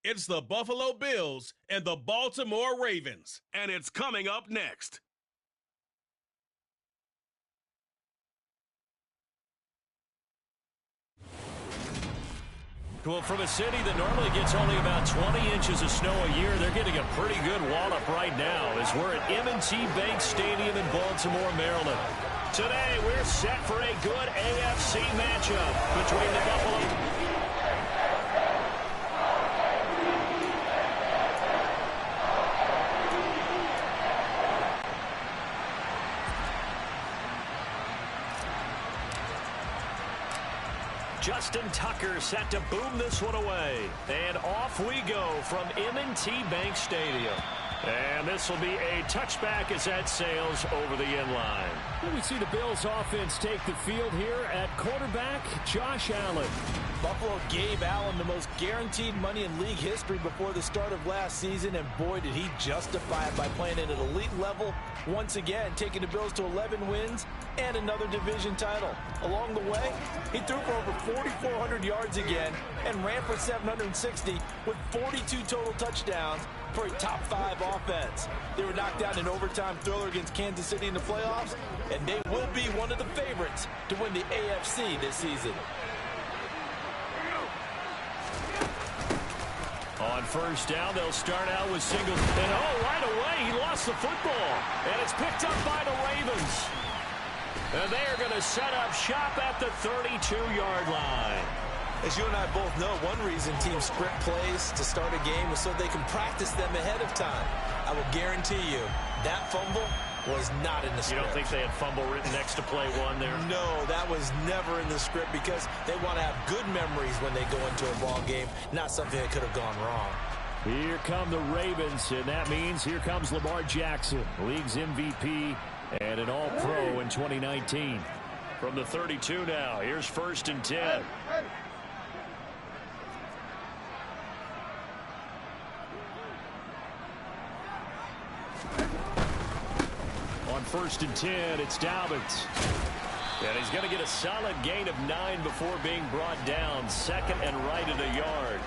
It's the Buffalo Bills and the Baltimore Ravens. And it's coming up next. Well, from a city that normally gets only about 20 inches of snow a year, they're getting a pretty good wallop right now as we're at M&T Bank Stadium in Baltimore, Maryland. Today, we're set for a good AFC matchup between the Buffalo... Justin Tucker set to boom this one away. And off we go from M&T Bank Stadium. And this will be a touchback as that sails over the end line. We see the Bills offense take the field here at quarterback, Josh Allen. Buffalo gave Allen the most guaranteed money in league history before the start of last season, and boy, did he justify it by playing at an elite level once again, taking the Bills to 11 wins and another division title. Along the way, he threw for over 4,400 yards again and ran for 760 with 42 total touchdowns for a top-5 offense. They were knocked down in overtime thriller against Kansas City in the playoffs, and they will be one of the favorites to win the AFC this season. On first down, they'll start out with singles. And right away, he lost the football. And it's picked up by the Ravens. And they are going to set up shop at the 32-yard line. As you and I both know, one reason teams script plays to start a game is so they can practice them ahead of time. I will guarantee you that fumble was not in the script. You don't think they had fumble written next to play one there? No, that was never in the script because they want to have good memories when they go into a ball game, not something that could have gone wrong. Here come the Ravens, and that means here comes Lamar Jackson, league's MVP and an All-Pro in 2019. From the 32 now, here's 1st and 10. On 1st and 10, it's Dobbins. And he's going to get a solid gain of 9 before being brought down. 2nd and right at a yard.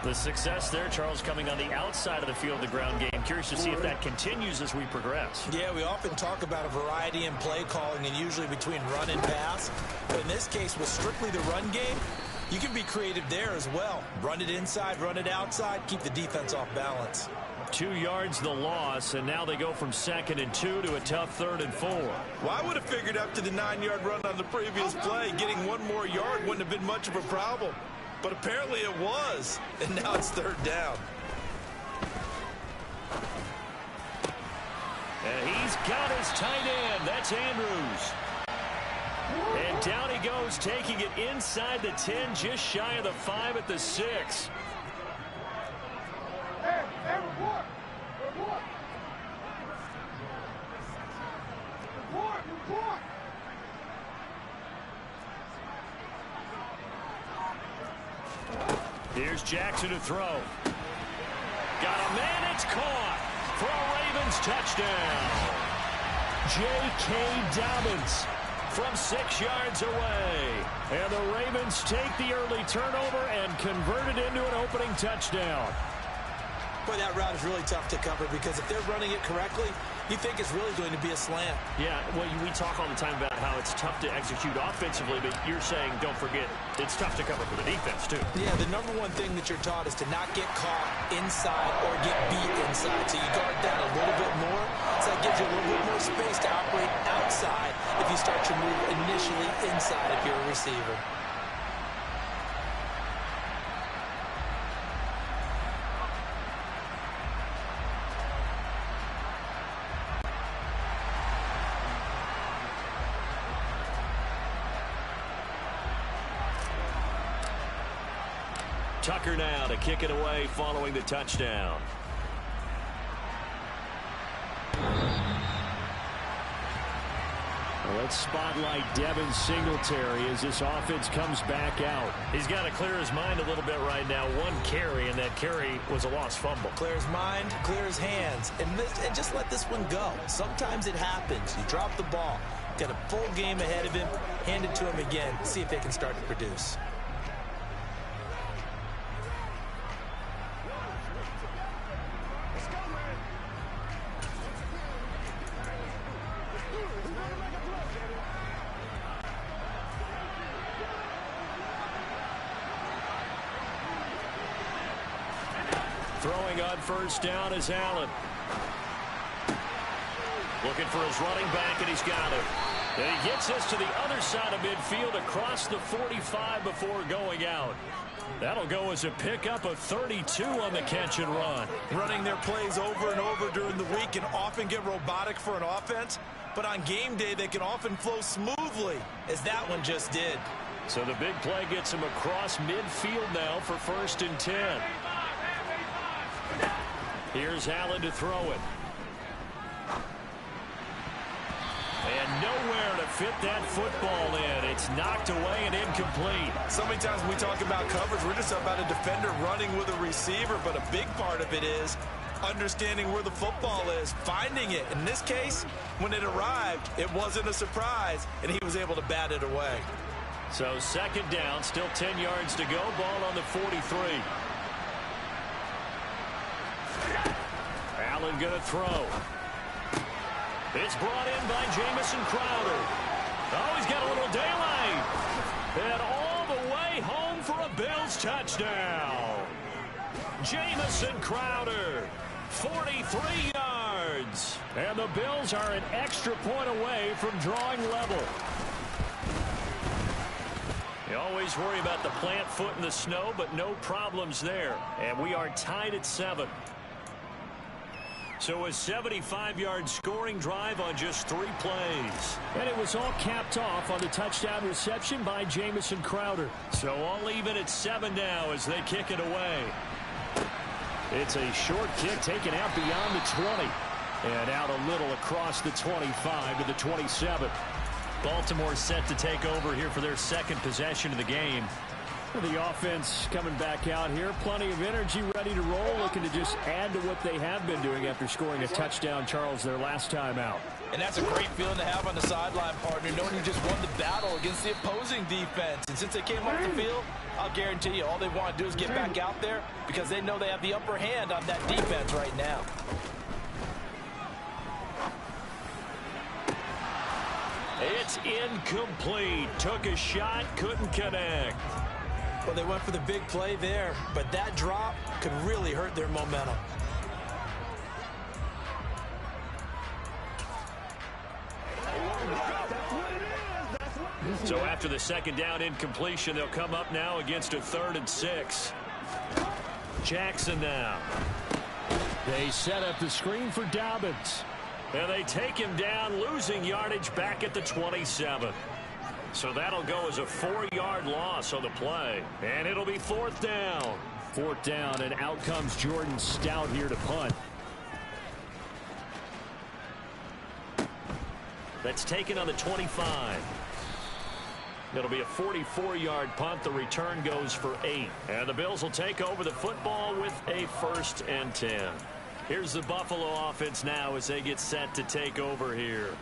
The success there, Charles, coming on the outside of the field, the ground game. Curious to see if that continues as we progress. Yeah, we often talk about a variety in play calling and usually between run and pass. But in this case, with strictly the run game, you can be creative there as well. Run it inside, run it outside, keep the defense off balance. 2 yards the loss, and now they go from 2nd and 2 to a tough 3rd and 4. Well, I would have figured after the 9-yard run on the previous play, getting one more yard wouldn't have been much of a problem. But apparently it was, and now it's 3rd down. And he's got his tight end. That's Andrews. And down he goes, taking it inside the 10, just shy of the 5 at the 6. Here's Jackson to throw. Got a man, it's caught for a Ravens touchdown. J.K. Dobbins from 6 yards away. And the Ravens take the early turnover and convert it into an opening touchdown. Boy, that route is really tough to cover because if they're running it correctly, you think it's really going to be a slant. Yeah, well, we talk all the time about how it's tough to execute offensively, but you're saying, don't forget, it's tough to cover for the defense, too. Yeah, the number one thing that you're taught is to not get caught inside or get beat inside. So you guard that a little bit more. So that gives you a little bit more space to operate outside if you start your move initially inside if you're a receiver. Tucker now to kick it away following the touchdown. Well, let's spotlight Devin Singletary as this offense comes back out. He's got to clear his mind a little bit right now. One carry, and that carry was a lost fumble. Clear his mind, clear his hands, and just let this one go. Sometimes it happens. You drop the ball. Got a full game ahead of him. Hand it to him again. See if they can start to produce. Throwing on first down is Allen. Looking for his running back, and he's got it. And he gets this to the other side of midfield across the 45 before going out. That'll go as a pickup of 32 on the catch and run. Running their plays over and over during the week can often get robotic for an offense, but on game day they can often flow smoothly, as that one just did. So the big play gets him across midfield now for 1st and 10. Here's Allen to throw it. And nowhere to fit that football in. It's knocked away and incomplete. So many times when we talk about coverage, we're just about a defender running with a receiver, but a big part of it is understanding where the football is, finding it. In this case, when it arrived, it wasn't a surprise, and he was able to bat it away. So 2nd down, still 10 yards to go. Ball on the 43. Allen going to throw. It's brought in by Jamison Crowder. Oh, he's got a little daylight. And all the way home for a Bills touchdown. Jamison Crowder, 43 yards. And the Bills are an extra point away from drawing level. You always worry about the plant foot in the snow, but no problems there. And we are tied at 7. So a 75-yard scoring drive on just 3 plays. And it was all capped off on the touchdown reception by Jamison Crowder. So all even at 7 now as they kick it away. It's a short kick taken out beyond the 20. And out a little across the 25 to the 27. Baltimore set to take over here for their 2nd possession of the game. The offense coming back out here. Plenty of energy, ready to roll, looking to just add to what they have been doing after scoring a touchdown, Charles, their last time out. And that's a great feeling to have on the sideline, partner, knowing you just won the battle against the opposing defense. And since they came off the field, I'll guarantee you all they want to do is get back out there because they know they have the upper hand on that defense right now. It's incomplete. Took a shot, couldn't connect. Well, they went for the big play there, but that drop could really hurt their momentum. So after the 2nd down incompletion, they'll come up now against a 3rd and 6. Jackson now. They set up the screen for Dobbins. And they take him down, losing yardage back at the 27. So that'll go as a 4-yard loss on the play. And it'll be 4th down. 4th down, and out comes Jordan Stout here to punt. That's taken on the 25. It'll be a 44-yard punt. The return goes for 8. And the Bills will take over the football with a 1st and 10. Here's the Buffalo offense now as they get set to take over here.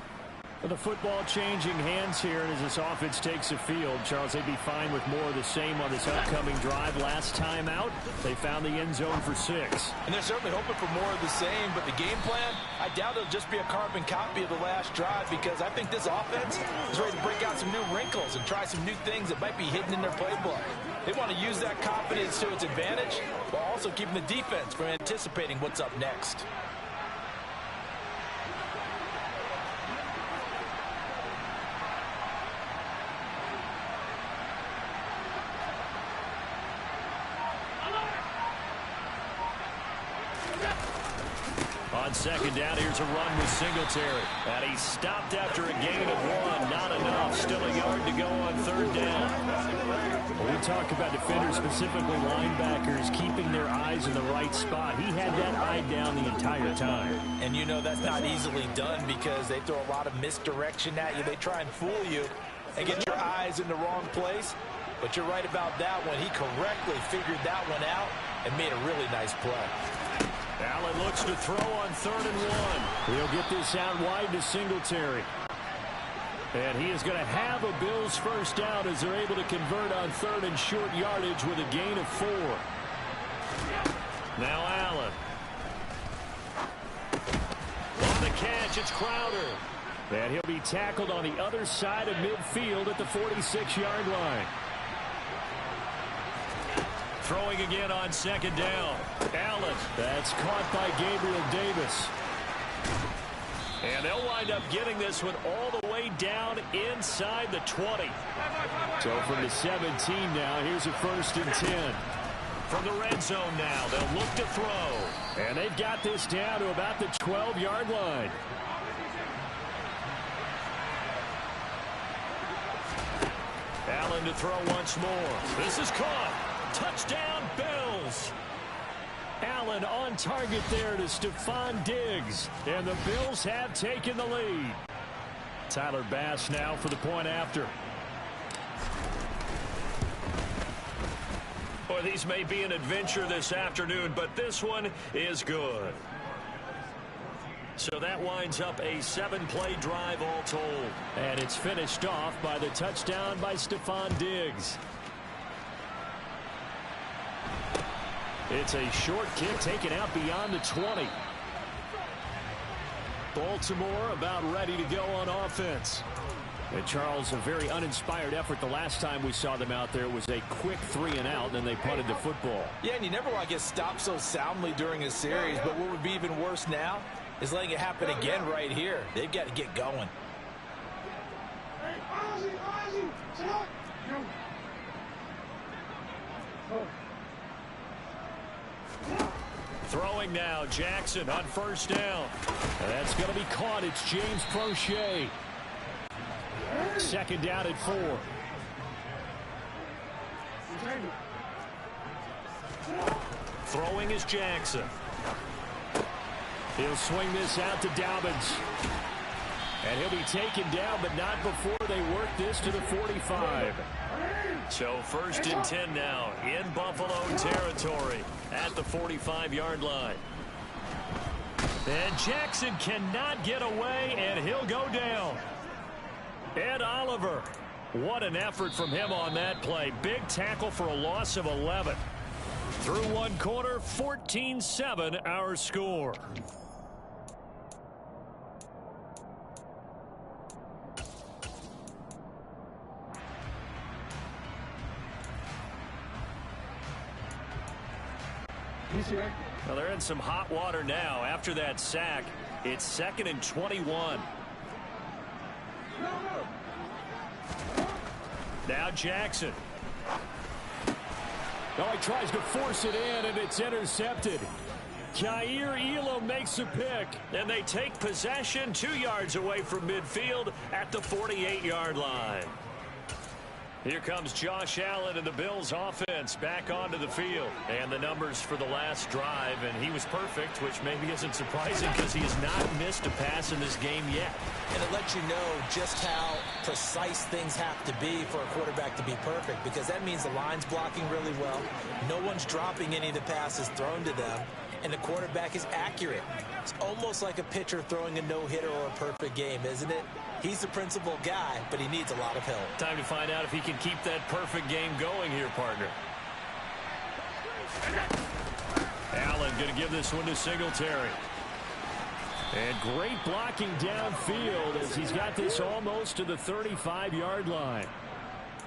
The football changing hands here, and as this offense takes the field, Charles, they'd be fine with more of the same on this upcoming drive. Last time out, they found the end zone for 6. And they're certainly hoping for more of the same, but the game plan, I doubt it'll just be a carbon copy of the last drive because I think this offense is ready to break out some new wrinkles and try some new things that might be hidden in their playbook. They want to use that confidence to its advantage while also keeping the defense from anticipating what's up next. On 2nd down, here's a run with Singletary. And he stopped after a gain of 1. Not enough. Still a yard to go on 3rd down. When we talk about defenders, specifically linebackers, keeping their eyes in the right spot. He had that eye down the entire time. And you know that's not easily done because they throw a lot of misdirection at you. They try and fool you and get your eyes in the wrong place. But you're right about that one. He correctly figured that one out and made a really nice play. Allen looks to throw on 3rd and 1. He'll get this out wide to Singletary. And he is going to have a Bills 1st down as they're able to convert on 3rd and short yardage with a gain of 4. Now Allen. On the catch, it's Crowder. And he'll be tackled on the other side of midfield at the 46-yard line. Throwing again on second down. Allen. That's caught by Gabriel Davis. And they'll wind up getting this one all the way down inside the 20. So from the 17 now, here's a 1st and 10. From the red zone now, they'll look to throw. And they've got this down to about the 12-yard line. Allen to throw once more. This is caught. Touchdown, Bills. Allen on target there to Stephon Diggs. And the Bills have taken the lead. Tyler Bass now for the point after. Boy, these may be an adventure this afternoon, but this one is good. So that winds up a 7-play drive all told. And it's finished off by the touchdown by Stephon Diggs. It's a short kick taken out beyond the 20. Baltimore about ready to go on offense. And Charles, a very uninspired effort the last time we saw them out there. It was a quick 3-and-out, and then they punted the football. Yeah, and you never want to get stopped so soundly during a series, but what would be even worse now is letting it happen again right here. They've got to get going. Throwing now, Jackson on 1st down. That's going to be caught. It's James Prochet. 2nd down at 4. Throwing is Jackson. He'll swing this out to Dobbins. And he'll be taken down, but not before they work this to the 45. So 1st and 10 now in Buffalo territory at the 45-yard line. And Jackson cannot get away, and he'll go down. Ed Oliver, what an effort from him on that play. Big tackle for a loss of 11. Through one quarter, 14-7 our score. Well, they're in some hot water now. After that sack, it's 2nd and 21. Now Jackson. Oh, he tries to force it in, and it's intercepted. Kaiir Elam makes a pick. And they take possession 2 yards away from midfield at the 48-yard line. Here comes Josh Allen and the Bills offense back onto the field. And the numbers for the last drive, and he was perfect, which maybe isn't surprising because he has not missed a pass in this game yet. And it lets you know just how precise things have to be for a quarterback to be perfect, because that means the line's blocking really well. No one's dropping any of the passes thrown to them, and the quarterback is accurate. It's almost like a pitcher throwing a no-hitter or a perfect game, isn't it? He's the principal guy, but he needs a lot of help. Time to find out if he can keep that perfect game going here, partner. Allen going to give this one to Singletary. And great blocking downfield as he's got this almost to the 35-yard line.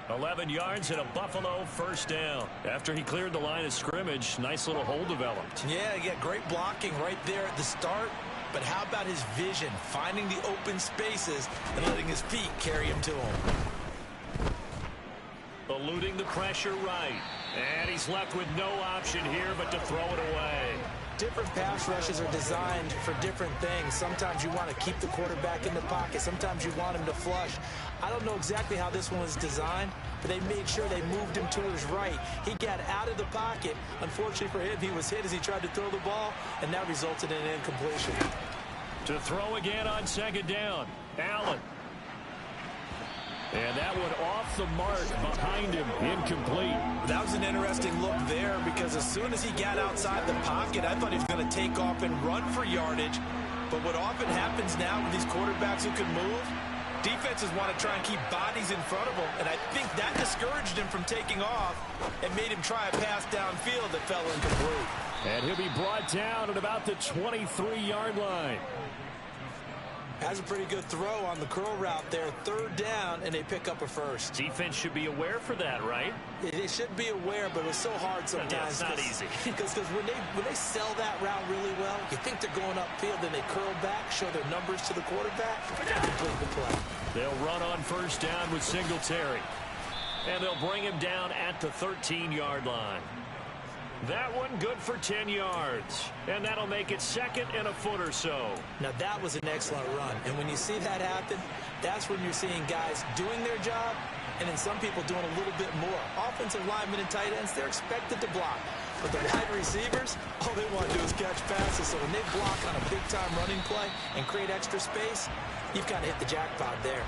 11 yards and a Buffalo 1st down. After he cleared the line of scrimmage, nice little hole developed. Yeah, great blocking right there at the start. But how about his vision, finding the open spaces and letting his feet carry him to him? Eluding the pressure right. And he's left with no option here but to throw it away. Different pass rushes are designed for different things. Sometimes you want to keep the quarterback in the pocket. Sometimes you want him to flush. I don't know exactly how this one was designed, but they made sure they moved him to his right. He got out of the pocket. Unfortunately for him, he was hit as he tried to throw the ball, and that resulted in an incompletion. To throw again on 2nd down, Allen. And that one off the mark behind him, incomplete. That was an interesting look there because as soon as he got outside the pocket, I thought he was going to take off and run for yardage. But what often happens now with these quarterbacks who can move, defenses want to try and keep bodies in front of them, and I think that discouraged him from taking off and made him try a pass downfield that fell incomplete. And he'll be brought down at about the 23-yard line. Has a pretty good throw on the curl route there. Third down, and they pick up a first. Defense should be aware for that, right? They should be aware, but it's so hard sometimes. Yeah, it's not easy. Because when they sell that route really well, you think they're going upfield, then they curl back, show their numbers to the quarterback, and complete the play. They'll run on first down with Singletary. And they'll bring him down at the 13-yard line. That one good for 10 yards. And that'll make it second and a foot or so. Now, that was an excellent run. And when you see that happen, that's when you're seeing guys doing their job and then some people doing a little bit more. Offensive linemen and tight ends, they're expected to block. But the wide receivers, all they want to do is catch passes. So when they block on a big-time running play and create extra space, you've kind of hit the jackpot there.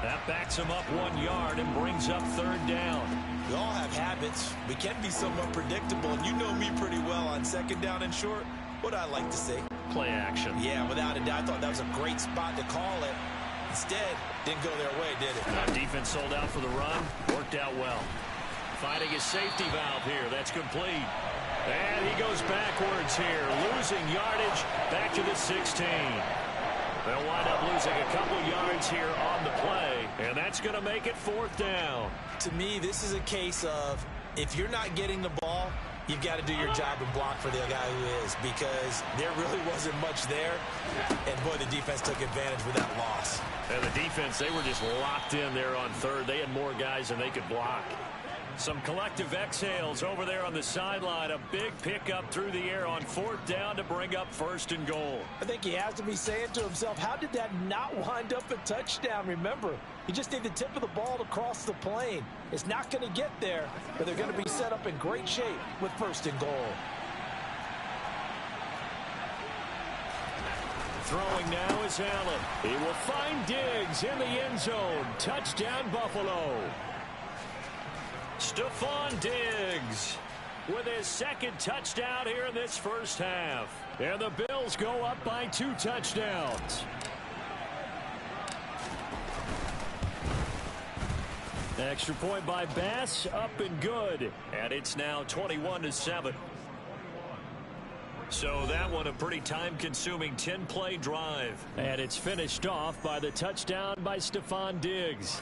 That backs him up 1 yard and brings up third down. We all have habits. We can be somewhat predictable, and you know me pretty well on second down and short. What I like to say? Play action. Yeah, without a doubt. I thought that was a great spot to call it. Instead, didn't go their way, did it? Defense sold out for the run. Worked out well. Finding his safety valve here. That's complete. And he goes backwards here. Losing yardage back to the 16. They'll wind up losing a couple yards here on the play, and that's going to make it fourth down. To me, this is a case of if you're not getting the ball, you've got to do your job and block for the guy who is, because there really wasn't much there, and boy, the defense took advantage with that loss. And the defense, they were just locked in there on third. They had more guys than they could block. Some collective exhales over there on the sideline. A big pickup through the air on fourth down to bring up first and goal. I think he has to be saying to himself, how did that not wind up a touchdown? Remember, you just need the tip of the ball to cross the plane. It's not going to get there, but they're going to be set up in great shape with first and goal. Throwing now is Allen. He will find Diggs in the end zone. Touchdown, Buffalo. Stephon Diggs with his second touchdown here in this first half. And the Bills go up by 2 touchdowns. Extra point by Bass, up and good. And it's now 21-7. So that one a pretty time-consuming 10-play drive. And it's finished off by the touchdown by Stephon Diggs.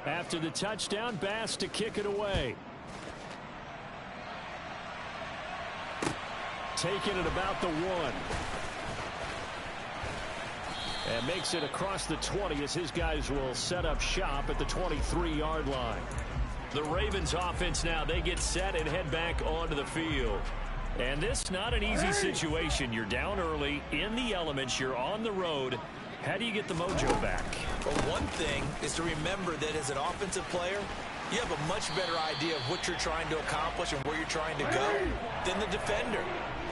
After the touchdown, Bass to kick it away. Taking it about the 1. And makes it across the 20 as his guys will set up shop at the 23-yard line. The Ravens offense now, they get set and head back onto the field. And this not an easy situation. You're down early, in the elements, you're on the road. How do you get the mojo back? Well, one thing is to remember that as an offensive player, you have a much better idea of what you're trying to accomplish and where you're trying to go than the defender.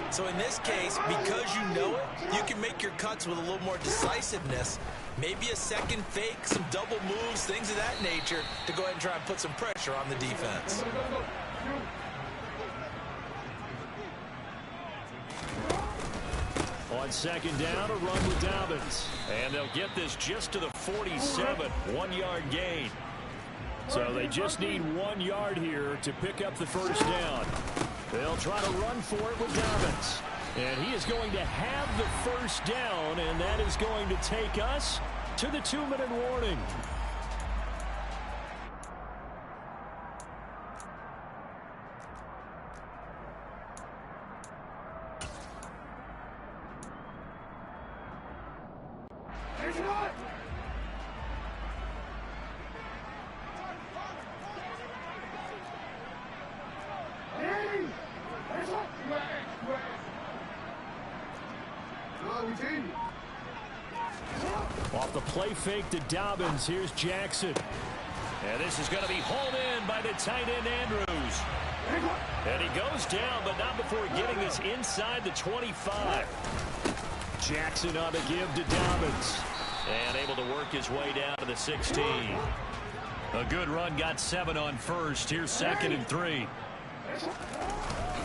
So in this case, because you know it, you can make your cuts with a little more decisiveness. Maybe a second fake, some double moves, things of that nature to go ahead and try and put some pressure on the defense. On second down, a run with Dobbins. And they'll get this just to the 47, 1-yard gain. So they just need 1 yard here to pick up the first down. They'll try to run for it with Dobbins. And he is going to have the first down, and that is going to take us to the 2-minute warning. Off the play fake to Dobbins. Here's Jackson. And this is going to be hauled in by the tight end Andrews. And he goes down, but not before getting this inside the 25. Jackson on the give to Dobbins. And able to work his way down to the 16. A good run, got 7 on first. Here's second and 3.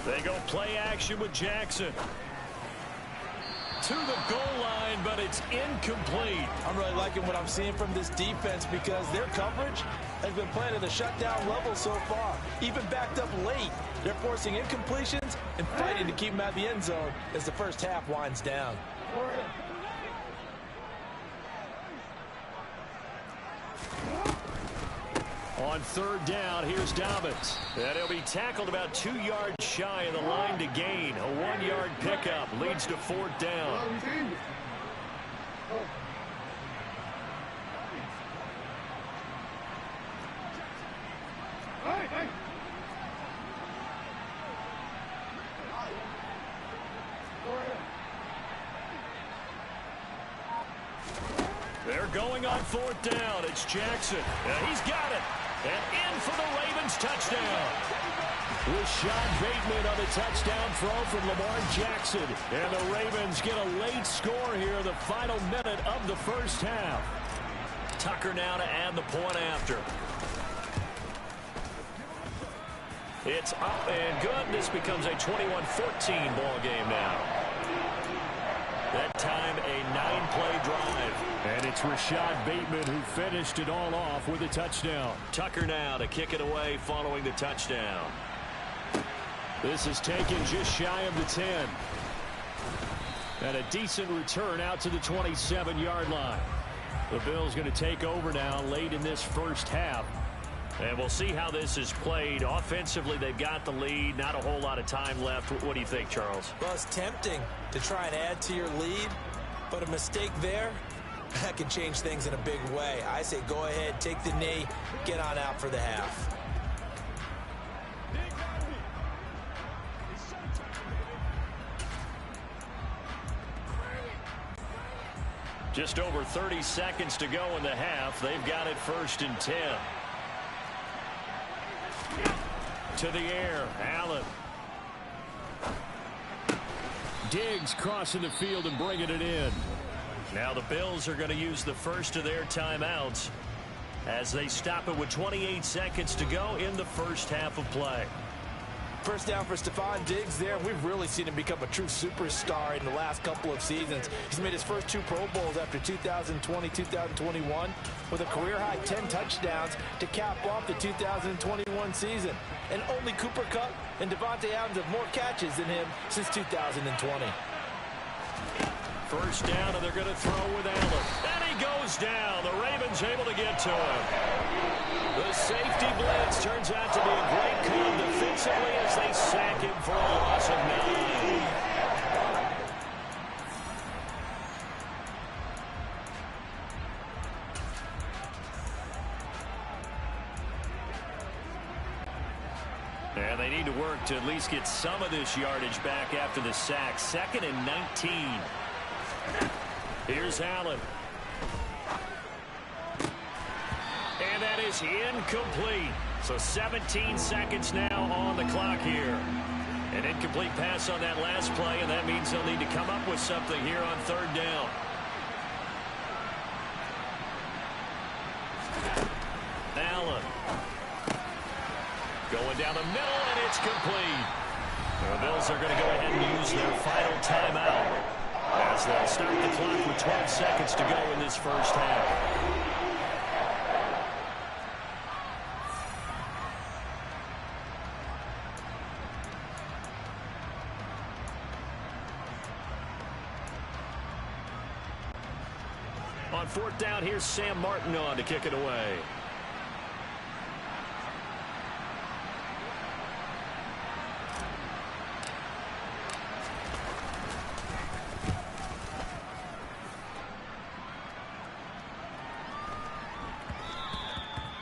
They go play action with Jackson. To the goal line, but it's incomplete. I'm really liking what I'm seeing from this defense because their coverage has been playing at a shutdown level so far. Even backed up late, they're forcing incompletions and fighting to keep them out of the end zone as the first half winds down. On third down, here's Dobbins. And he'll be tackled about 2 yards shy of the line to gain. A 1-yard pickup leads to fourth down. They're going on fourth down. It's Jackson. And he's got it. And in for the Ravens touchdown. Rashad Bateman on the touchdown throw from Lamar Jackson. And the Ravens get a late score here in the final minute of the first half. Tucker now to add the point after. It's up and good. This becomes a 21-14 ball game now. That time a 9-play drive. And it's Rashad Bateman who finished it all off with a touchdown. Tucker now to kick it away following the touchdown. This is taken just shy of the 10. And a decent return out to the 27-yard line. The Bills going to take over now late in this first half. And we'll see how this is played. Offensively, they've got the lead. Not a whole lot of time left. What do you think, Charles? Well, it's tempting to try and add to your lead, but a mistake there, that can change things in a big way. I say go ahead, take the knee, get on out for the half. Just over 30 seconds to go in the half. They've got it 1st and 10. To the air, Allen. Diggs crossing the field and bringing it in. Now the Bills are going to use the first of their timeouts as they stop it with 28 seconds to go in the first half of play. First down for Stephon Diggs there. We've really seen him become a true superstar in the last couple of seasons. He's made his first 2 Pro Bowls after 2020, 2021 with a career-high 10 touchdowns to cap off the 2021 season. And only Cooper Kupp and Devontae Adams have more catches than him since 2020. First down, and they're going to throw with Allen. And he goes down. The Ravens able to get to him. The safety blitz turns out to be a great call defensively as they sack him for a loss of 9. And they need to work to at least get some of this yardage back after the sack. 2nd and 19. Here's Allen. And that is incomplete. So 17 seconds now on the clock here. An incomplete pass on that last play, and that means they'll need to come up with something here on 3rd down. Allen. Going down the middle, and it's complete. The Bills are going to go ahead and use their final timeout as they'll start the clock with 12 seconds to go in this first half. On 4th down, here's Sam Martin on to kick it away.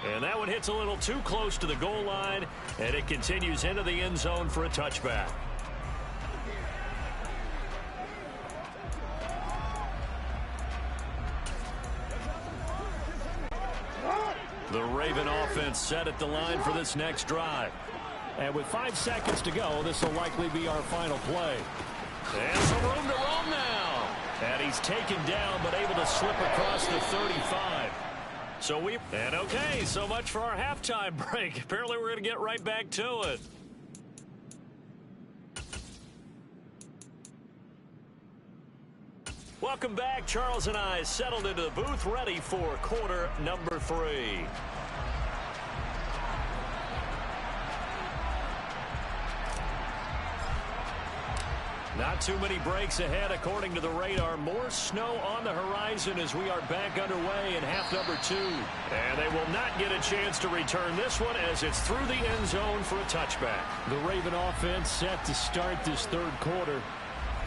And that one hits a little too close to the goal line, and it continues into the end zone for a touchback. The Raven offense set at the line for this next drive. And with 5 seconds to go, this will likely be our final play. And some room to roam now. And he's taken down, but able to slip across the 35. And okay, so much for our halftime break. Apparently we're going to get right back to it. Welcome back. Charles and I settled into the booth, ready for quarter number 3. Not too many breaks ahead according to the radar. More snow on the horizon as we are back underway in half number 2. And they will not get a chance to return this one as it's through the end zone for a touchback. The Raven offense set to start this third quarter.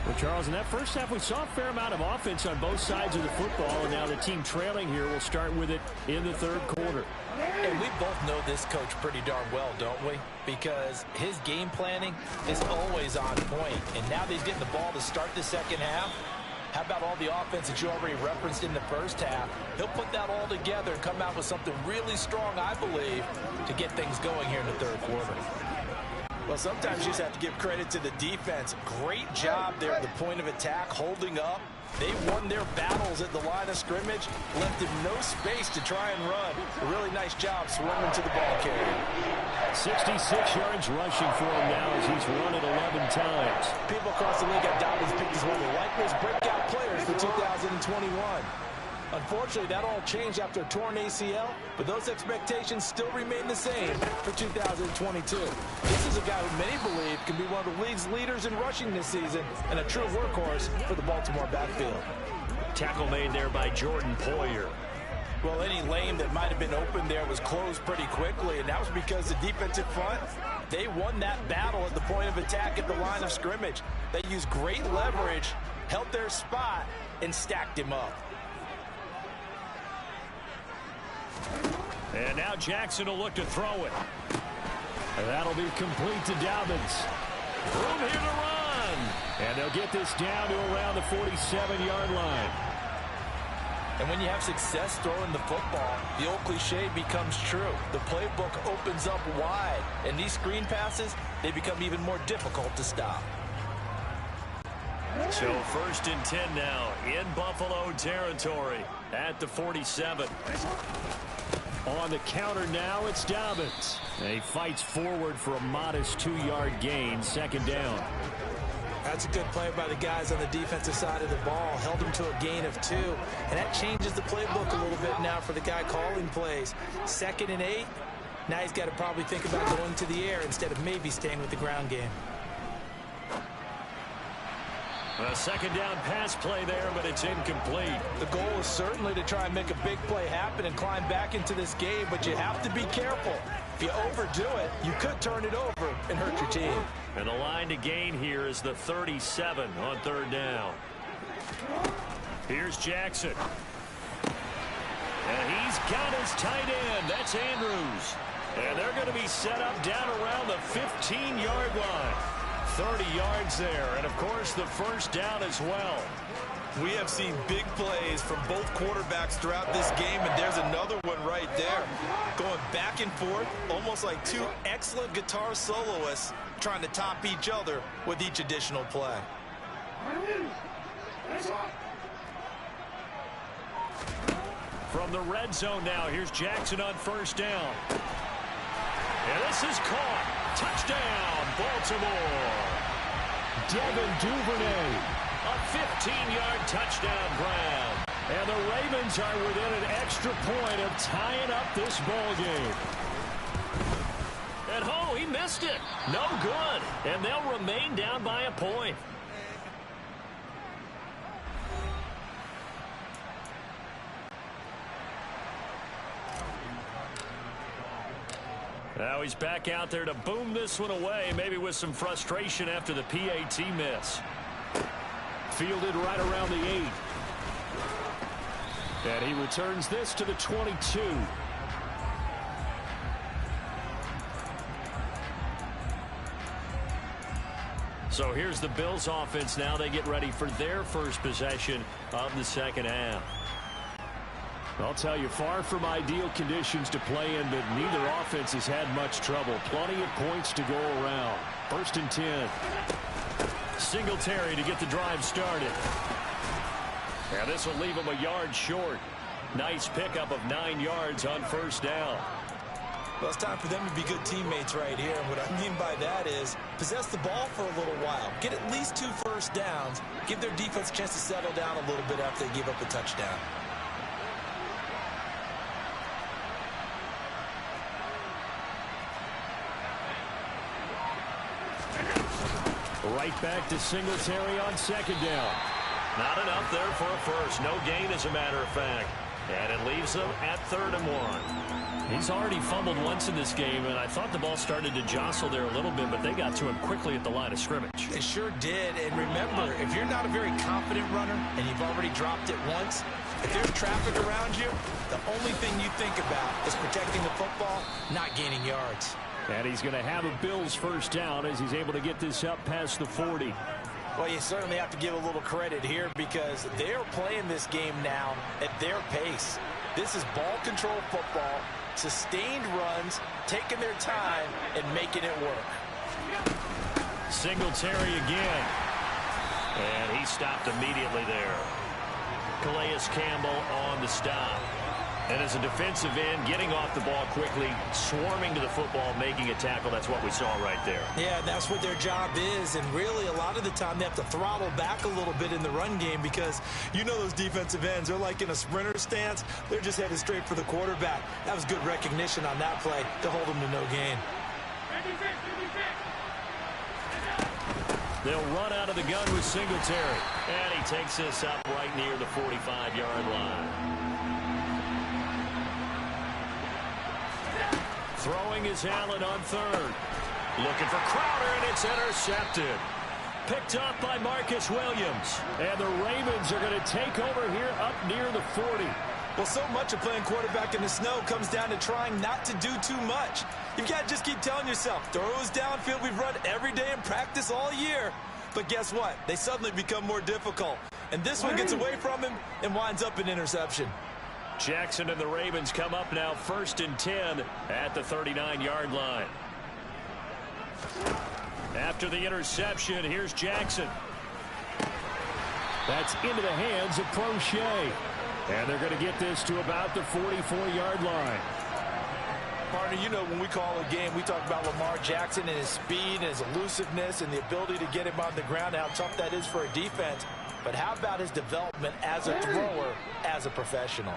Well, Charles, in that first half, we saw a fair amount of offense on both sides of the football, and now the team trailing here will start with it in the third quarter. And we both know this coach pretty darn well, don't we? Because his game planning is always on point, and now he's getting the ball to start the second half. How about all the offense that you already referenced in the first half? He'll put that all together and come out with something really strong, I believe, to get things going here in the third quarter. Well, sometimes you just have to give credit to the defense. Great job there at the point of attack, holding up. They won their battles at the line of scrimmage, left him no space to try and run. A really nice job swarming to the ball carrier. 66 yards rushing for him now as he's run it 11 times. People across the league have Dobbins picked as one of the likeliest breakout players for 2021. Unfortunately, that all changed after a torn ACL, but those expectations still remain the same for 2022. This is a guy who many believe can be one of the league's leaders in rushing this season and a true workhorse for the Baltimore backfield. Tackle made there by Jordan Poyer. Well, any lane that might have been open there was closed pretty quickly, and that was because the defensive front, they won that battle at the point of attack at the line of scrimmage. They used great leverage, held their spot, and stacked him up. And now Jackson will look to throw it. And that'll be complete to Dobbins. Room here to run. And they'll get this down to around the 47-yard line. And when you have success throwing the football, the old cliche becomes true. The playbook opens up wide. And these screen passes, they become even more difficult to stop. So 1st and 10 now in Buffalo territory at the 47. On the counter now, it's Dobbins. And he fights forward for a modest 2-yard gain, 2nd down. That's a good play by the guys on the defensive side of the ball. Held him to a gain of 2. And that changes the playbook a little bit now for the guy calling plays. 2nd and 8. Now he's got to probably think about going to the air instead of maybe staying with the ground game. A 2nd down pass play there, but it's incomplete. The goal is certainly to try and make a big play happen and climb back into this game, but you have to be careful. If you overdo it, you could turn it over and hurt your team. And the line to gain here is the 37 on 3rd down. Here's Jackson. And he's got his tight end. That's Andrews. And they're going to be set up down around the 15-yard line. 30 yards there, and of course the 1st down as well. We have seen big plays from both quarterbacks throughout this game, and there's another one right there. Going back and forth, almost like two excellent guitar soloists trying to top each other with each additional play. From the red zone now, here's Jackson on 1st down. And this is caught. Touchdown, Baltimore. Devin Duvernay, a 15-yard touchdown grab. And the Ravens are within an extra point of tying up this ball game. And oh, he missed it. No good. And they'll remain down by a point. Now he's back out there to boom this one away, maybe with some frustration after the PAT miss. Fielded right around the 8. And he returns this to the 22. So here's the Bills offense now. They get ready for their first possession of the second half. I'll tell you, far from ideal conditions to play in, but neither offense has had much trouble. Plenty of points to go around. 1st and 10. Singletary to get the drive started. And this will leave him a yard short. Nice pickup of 9 yards on 1st down. Well, it's time for them to be good teammates right here. And what I mean by that is possess the ball for a little while. Get at least 2 first downs. Give their defense a chance to settle down a little bit after they give up a touchdown. Right back to Singletary on second down. Not enough there for a first. No gain, as a matter of fact. And it leaves them at 3rd and 1. He's already fumbled once in this game, and I thought the ball started to jostle there a little bit, but they got to him quickly at the line of scrimmage. It sure did. And remember, if you're not a very confident runner and you've already dropped it once, if there's traffic around you, the only thing you think about is protecting the football, not gaining yards. And he's going to have a Bills first down as he's able to get this up past the 40. Well, you certainly have to give a little credit here because they're playing this game now at their pace. This is ball control football, sustained runs, taking their time, and making it work. Singletary again. And he stopped immediately there. Calais Campbell on the stop. And as a defensive end, getting off the ball quickly, swarming to the football, making a tackle, that's what we saw right there. Yeah, that's what their job is. And really, a lot of the time, they have to throttle back a little bit in the run game because you know those defensive ends, they're like in a sprinter stance. They're just headed straight for the quarterback. That was good recognition on that play to hold them to no gain. They'll run out of the gun with Singletary. And he takes this up right near the 45-yard line. Throwing is Allen on 3rd. Looking for Crowder, and it's intercepted. Picked up by Marcus Williams. And the Ravens are going to take over here up near the 40. Well, so much of playing quarterback in the snow comes down to trying not to do too much. You've got to just keep telling yourself, throws downfield we've run every day in practice all year. But guess what? They suddenly become more difficult. And this one gets away from him and winds up an interception. Jackson and the Ravens come up now 1st and 10 at the 39-yard line. After the interception, here's Jackson. That's into the hands of Prochet. And they're going to get this to about the 44-yard line. Partner, you know when we call a game, we talk about Lamar Jackson and his speed and his elusiveness and the ability to get him on the ground, how tough that is for a defense. But how about his development as a thrower, as a professional?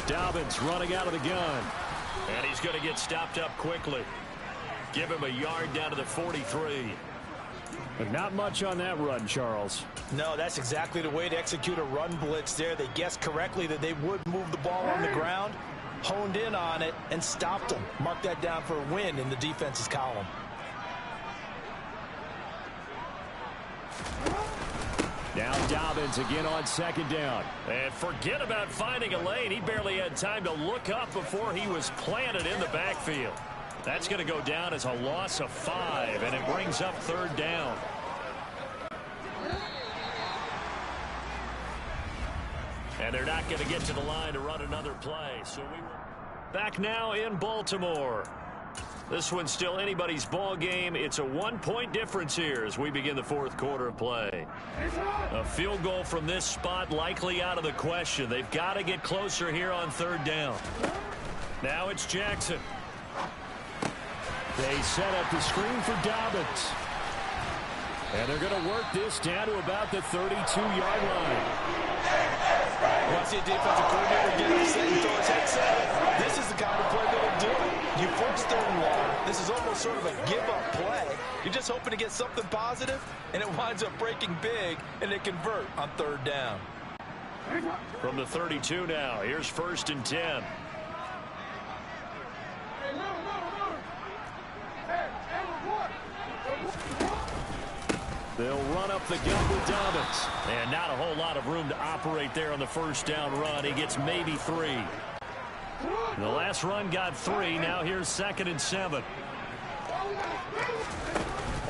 Dobbins running out of the gun. And he's going to get stopped up quickly. Give him a yard down to the 43. But not much on that run, Charles. No, that's exactly the way to execute a run blitz there. They guessed correctly that they would move the ball on the ground, honed in on it, and stopped them. Mark that down for a win in the defense's column. Now Dobbins again on second down. And forget about finding a lane. He barely had time to look up before he was planted in the backfield. That's going to go down as a loss of 5, and it brings up 3rd down. And they're not going to get to the line to run another play. So we will back now in Baltimore. This one's still anybody's ball game. It's a 1-point difference here as we begin the 4th quarter of play. A field goal from this spot likely out of the question. They've got to get closer here on 3rd down. Now it's Jackson. They set up the screen for Dobbins. And they're going to work this down to about the 32-yard line. You want to see a defensive coordinator get upset and throw his headset? This is the kind of play that'll do it. You force 3rd and long. This is almost sort of a give-up play. You're just hoping to get something positive, and it winds up breaking big, and they convert on 3rd down. From the 32 now, here's 1st and 10. They'll run up the gun with Dobbins. And not a whole lot of room to operate there on the 1st down run. He gets maybe 3. The last run got 3. Now here's 2nd and 7.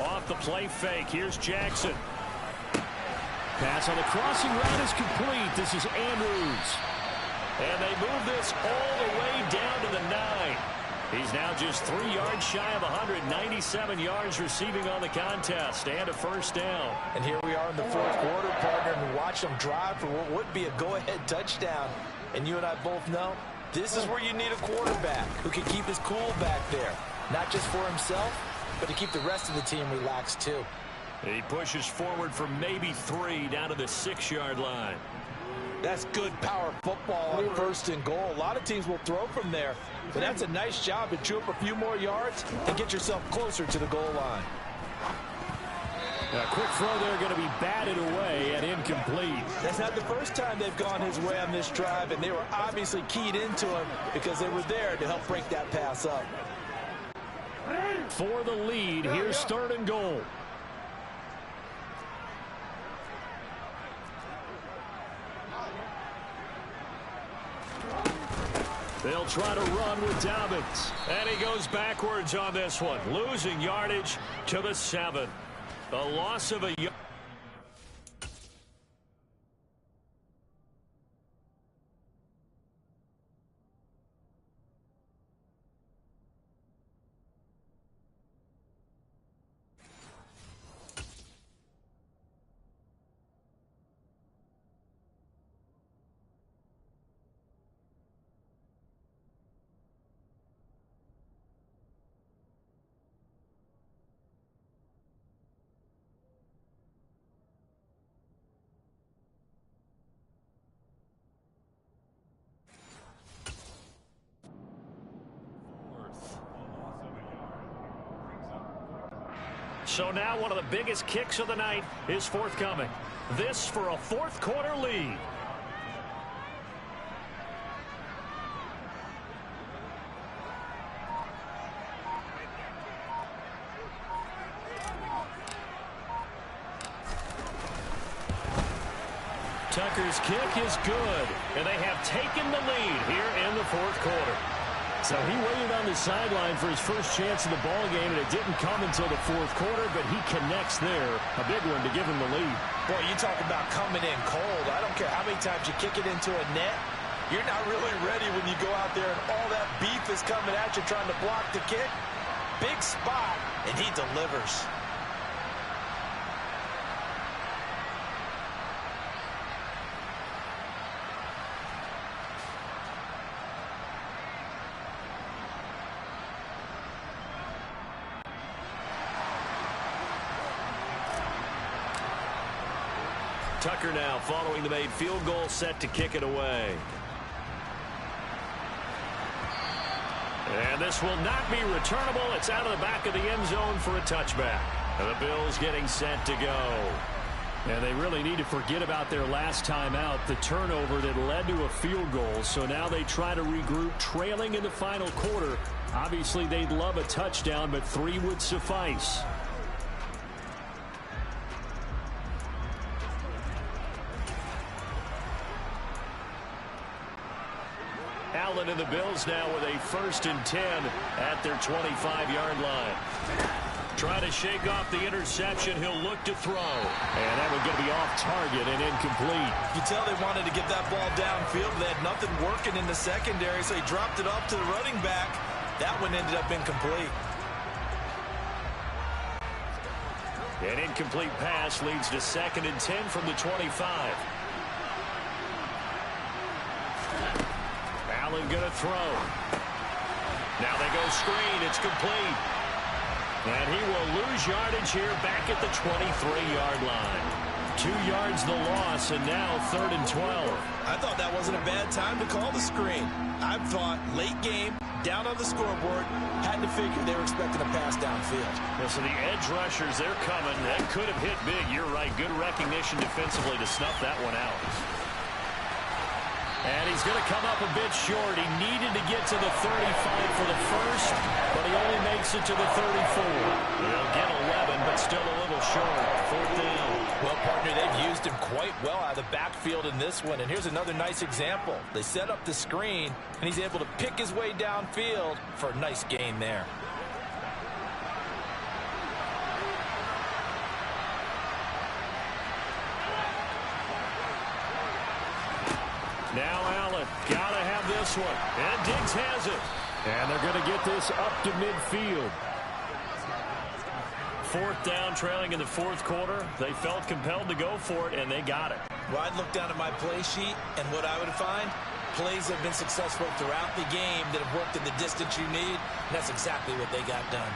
Off the play fake. Here's Jackson. Pass on the crossing route is complete. This is Andrews. And they move this all the way down to the 9. He's now just 3 yards shy of 197 yards receiving on the contest and a 1st down. And here we are in the 4th quarter, partner, and watch them drive for what would be a go-ahead touchdown. And you and I both know this is where you need a quarterback who can keep his cool back there, not just for himself, but to keep the rest of the team relaxed too. He pushes forward for maybe 3 down to the 6-yard line. That's good power football on 1st and goal. A lot of teams will throw from there, but that's a nice job to chew up a few more yards and get yourself closer to the goal line. A quick throw there going to be batted away and incomplete. That's not the first time they've gone his way on this drive, and they were obviously keyed into him because they were there to help break that pass up. For the lead, here's 3rd and goal. They'll try to run with Dobbins. And he goes backwards on this one, losing yardage to the 7. A loss of a yard. So now one of the biggest kicks of the night is forthcoming. This for a 4th quarter lead. Tucker's kick is good, and they have taken the lead here in the 4th quarter. So he waited on the sideline for his first chance of the ball game, and it didn't come until the 4th quarter, but he connects there. A big one to give him the lead. Boy, you talk about coming in cold. I don't care how many times you kick it into a net. You're not really ready when you go out there and all that beef is coming at you trying to block the kick. Big spot, and he delivers. Tucker now following the made field goal, set to kick it away. And this will not be returnable. It's out of the back of the end zone for a touchback. And the Bills getting set to go. And they really need to forget about their last time out, the turnover that led to a field goal. So now they try to regroup, trailing in the final quarter. Obviously, they'd love a touchdown, but 3 would suffice. Allen and the Bills now with a 1st and 10 at their 25-yard line. Trying to shake off the interception. He'll look to throw. And that one going to be off target and incomplete. You tell they wanted to get that ball downfield. They had nothing working in the secondary, so he dropped it off to the running back. That one ended up incomplete. An incomplete pass leads to 2nd and 10 from the 25. Allen going to throw. Now they go screen. It's complete. And he will lose yardage here back at the 23-yard line. 2 yards the loss, and now 3rd and 12. I thought that wasn't a bad time to call the screen. I thought late game, down on the scoreboard, had to figure they were expecting a pass downfield. Yeah, so the edge rushers, they're coming. That could have hit big. You're right. Good recognition defensively to snuff that one out. And he's going to come up a bit short. He needed to get to the 35 for the first, but he only makes it to the 34. He'll get 11, but still a little short. 4th down. Well, partner, they've used him quite well out of the backfield in this one. And here's another nice example. They set up the screen, and he's able to pick his way downfield for a nice gain there. Now Allen, gotta have this one. And Diggs has it. And they're going to get this up to midfield. 4th down, trailing in the 4th quarter. They felt compelled to go for it, and they got it. Well, I'd look down at my play sheet, and what I would find, plays have been successful throughout the game that have worked in the distance you need, and that's exactly what they got done.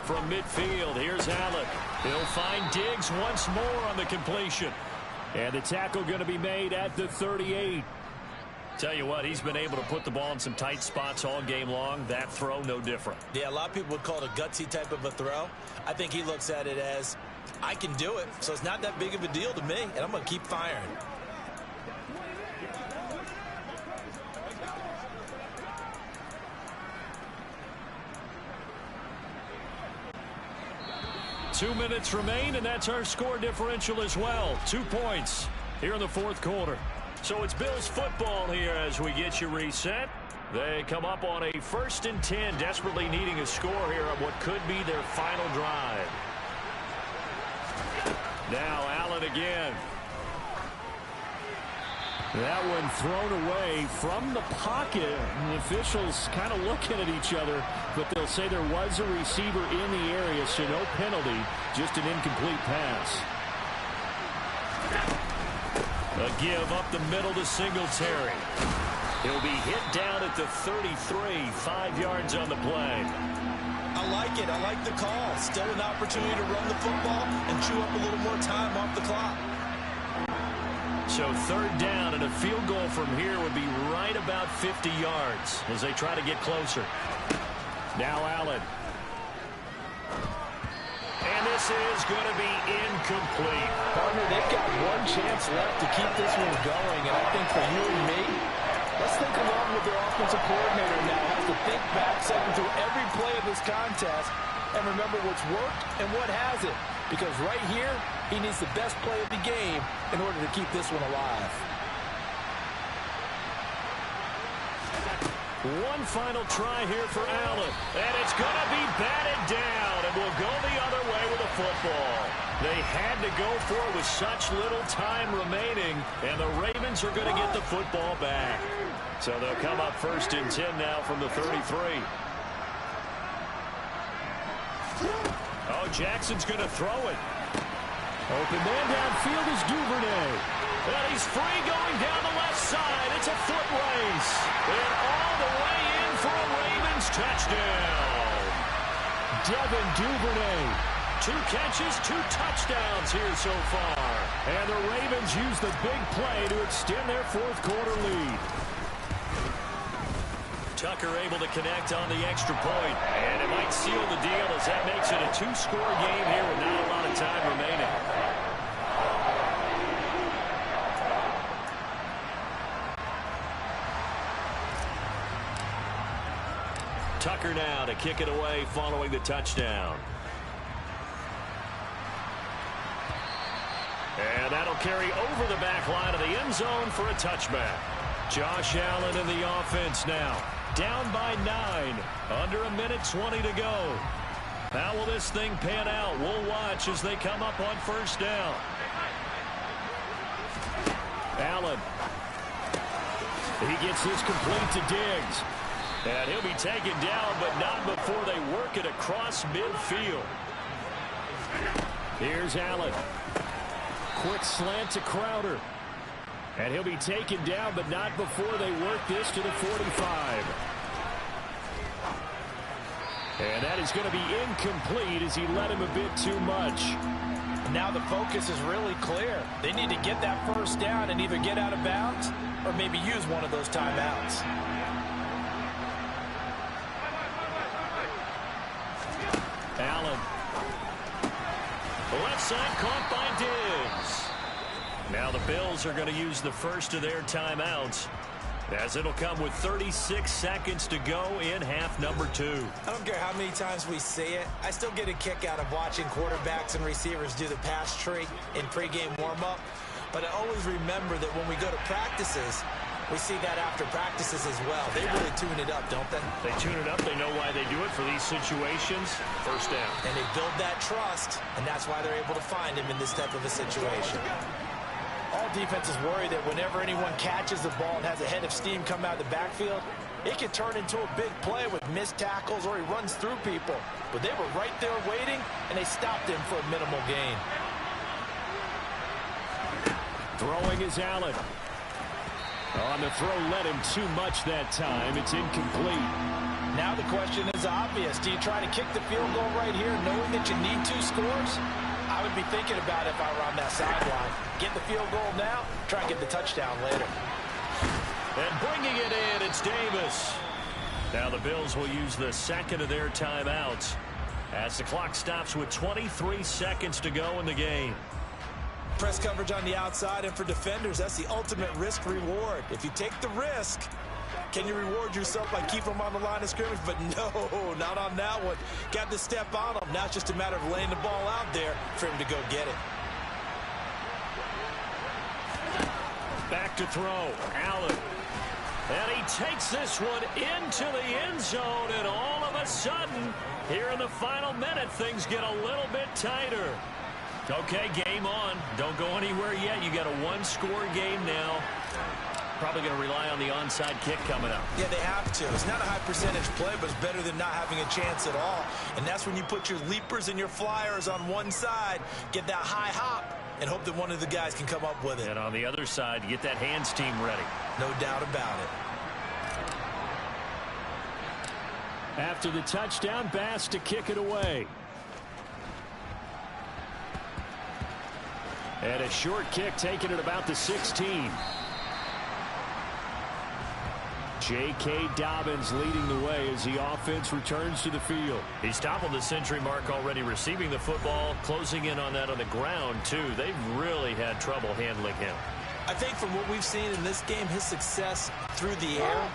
from midfield. Here's Allen. He'll find Diggs once more on the completion. And the tackle going to be made at the 38. Tell you what, he's been able to put the ball in some tight spots all game long. That throw, no different. Yeah, a lot of people would call it a gutsy type of a throw. I think he looks at it as, I can do it, so it's not that big of a deal to me, and I'm going to keep firing. Two minutes remain, and that's our score differential as well. 2 points here in the fourth quarter. So it's Bills football here as we get you reset. They come up on a 1st and 10, desperately needing a score here on what could be their final drive. Now Allen again. That one thrown away from the pocket. And the officials kind of looking at each other, but they'll say there was a receiver in the area, so no penalty, just an incomplete pass. A give up the middle to Singletary. He'll be hit down at the 33, 5 yards on the play. I like it. I like the call. Still an opportunity to run the football and chew up a little more time off the clock. So 3rd down, and a field goal from here would be right about 50 yards as they try to get closer. Now Allen. And this is going to be incomplete. Partner, they've got one chance left to keep this one going, and I think for you and me, let's think along with their offensive coordinator now. Has to think back, second through every play of this contest, and remember what's worked and what hasn't. Because right here, he needs the best play of the game in order to keep this one alive. One final try here for Allen. And it's going to be batted down, and will go the other way with the football. They had to go for it with such little time remaining, and the Ravens are going to get the football back. So they'll come up 1st and 10 now from the 33. Oh, Jackson's going to throw it. Open man downfield is Duvernay. And he's free going down the left side. It's a foot race. And all the way in for a Ravens touchdown. Devin Duvernay. 2 catches, 2 touchdowns here so far. And the Ravens use the big play to extend their fourth quarter lead. Tucker able to connect on the extra point. And it might seal the deal as that makes it a 2-score game here with not a lot of time remaining. Tucker now to kick it away following the touchdown. And that'll carry over the back line of the end zone for a touchback. Josh Allen in the offense now. Down by 9. Under a minute 20 to go. How will this thing pan out? We'll watch as they come up on 1st down. Allen. He gets this complete to Diggs. And he'll be taken down, but not before they work it across midfield. Here's Allen. Quick slant to Crowder. And he'll be taken down, but not before they work this to the 45. And that is going to be incomplete as he led him a bit too much. Now the focus is really clear. They need to get that 1st down and either get out of bounds or maybe use one of those timeouts. Allen. Left side caught by Diggs. Now the Bills are going to use the first of their timeouts, as it'll come with 36 seconds to go in half number 2. I don't care how many times we see it. I still get a kick out of watching quarterbacks and receivers do the pass tree in pregame warm-up. But I always remember that when we go to practices, we see that after practices as well. They really tune it up, don't they? They tune it up. They know why they do it for these situations. 1st down. And they build that trust, and that's why they're able to find him in this type of a situation. All defenses worry that whenever anyone catches the ball and has a head of steam come out of the backfield, it can turn into a big play with missed tackles or he runs through people. But they were right there waiting, and they stopped him for a minimal gain. Throwing is Allen. On the throw, led him too much that time. It's incomplete. Now the question is obvious. Do you try to kick the field goal right here knowing that you need 2 scores? I would be thinking about it if I were on that sideline. Get the field goal now, try and get the touchdown later. And bringing it in, it's Davis. Now the Bills will use the second of their timeouts as the clock stops with 23 seconds to go in the game. Press coverage on the outside, and for defenders, that's the ultimate risk-reward. If you take the risk, can you reward yourself by keeping them on the line of scrimmage? But no, not on that one. Got to step on them. Now it's just a matter of laying the ball out there for him to go get it. Back to throw, Allen. And he takes this one into the end zone, and all of a sudden, here in the final minute, things get a little bit tighter. Okay, game on. Don't go anywhere yet. You got a 1-score game now. Probably going to rely on the onside kick coming up. Yeah, they have to. It's not a high percentage play, but it's better than not having a chance at all. And that's when you put your leapers and your flyers on one side, get that high hop, and hope that one of the guys can come up with it. And on the other side, get that hands team ready. No doubt about it. After the touchdown, Bass to kick it away. And a short kick taken at about the 16. J.K. Dobbins leading the way as the offense returns to the field. He's toppled the century mark already receiving the football, closing in on that on the ground, too. They've really had trouble handling him. I think from what we've seen in this game, his success through the air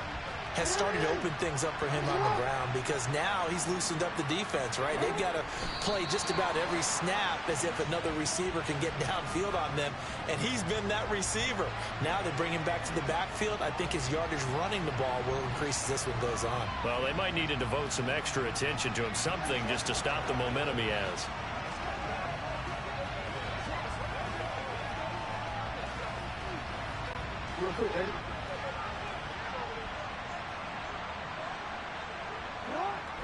has started to open things up for him on the ground, because now he's loosened up the defense, right? They've got to play just about every snap as if another receiver can get downfield on them, and he's been that receiver. Now they bring him back to the backfield. I think his yardage running the ball will increase as this one goes on. Well, they might need to devote some extra attention to him, something just to stop the momentum he has. Real quick, Eddie.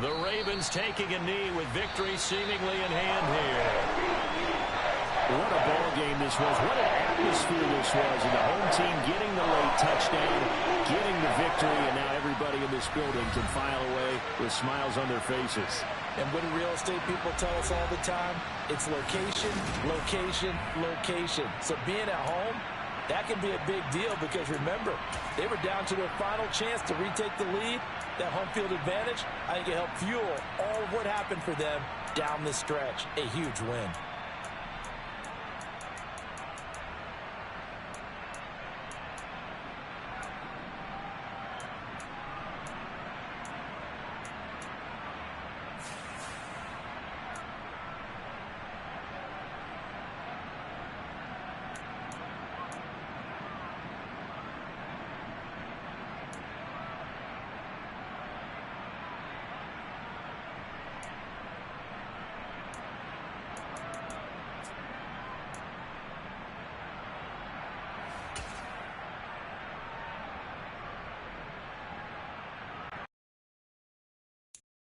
The Ravens taking a knee with victory seemingly in hand here. What a ball game this was. What an atmosphere this was. And the home team getting the late touchdown, getting the victory, and now everybody in this building can file away with smiles on their faces. And what do real estate people tell us all the time? It's location, location, location. So being at home, that can be a big deal, because remember, they were down to their final chance to retake the lead. That home field advantage, I think it helped fuel all of what happened for them down the stretch. A huge win.